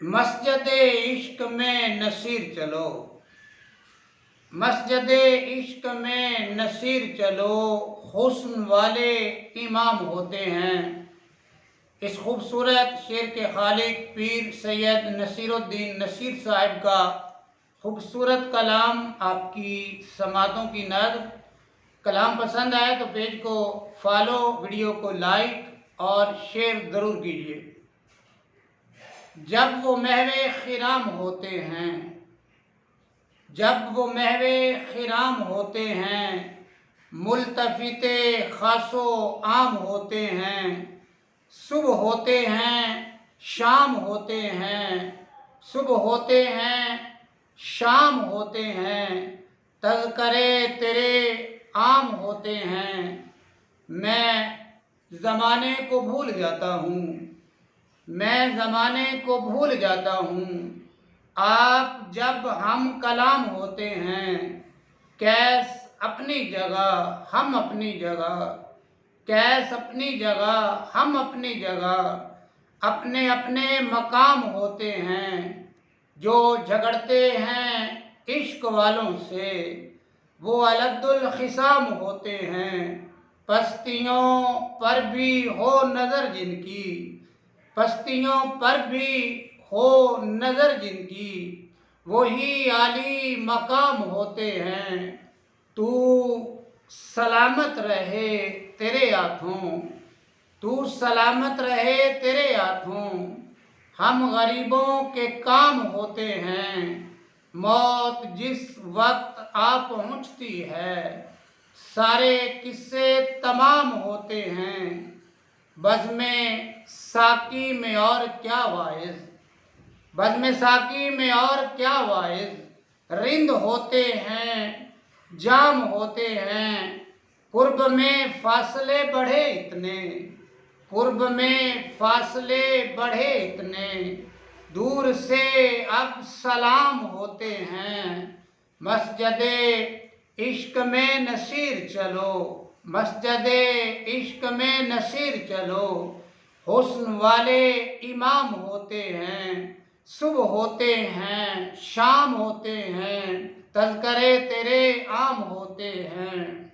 मस्जिद इश्क में नसीर चलो, मस्जिद इश्क में नसीर चलो, हुस्न वाले इमाम होते हैं। इस खूबसूरत शेर के खालिक पीर सैयद नसीरुद्दीन नसीर साहब का खूबसूरत कलाम आपकी समातों की नज़र। कलाम पसंद आए तो पेज को फॉलो, वीडियो को लाइक और शेयर ज़रूर कीजिए। जब वो महवे खिराम होते हैं, जब वो महवे खिराम होते हैं, मुल्तफिते खासो आम होते हैं। सुबह होते हैं शाम होते हैं, सुबह होते हैं शाम होते हैं, तज़करे तेरे आम होते हैं। मैं ज़माने को भूल जाता हूँ, मैं ज़माने को भूल जाता हूँ। आप जब हम कलाम होते हैं, कैस अपनी जगह हम अपनी जगह, कैस अपनी जगह हम अपनी जगह, अपने अपने मकाम होते हैं। जो झगड़ते हैं इश्क वालों से, वो अलद्दुल खिसाम होते हैं। पस्तियों पर भी हो नज़र जिनकी, पस्तियों पर भी हो नज़र जिनकी, वही आली मकाम होते हैं। तू सलामत रहे तेरे हाथों, तू सलामत रहे तेरे हाथों। हम गरीबों के काम होते हैं, मौत जिस वक्त आ पहुँचती है, सारे किस्से तमाम होते हैं। बज़्म साकी में और क्या वाइज़, बज़्म साकी में और क्या वाइज़। रिंद होते हैं जाम होते हैं, कुर्ब में फासले बढ़े इतने, कुर्ब में फासले बढ़े इतने। दूर से अब सलाम होते हैं, मस्जिद इश्क में नसीर चलो, मस्जिद इश्क में नसीर चलो। हुस्न वाले इमाम होते हैं, सुबह होते हैं शाम होते हैं, तज़करे तेरे आम होते हैं।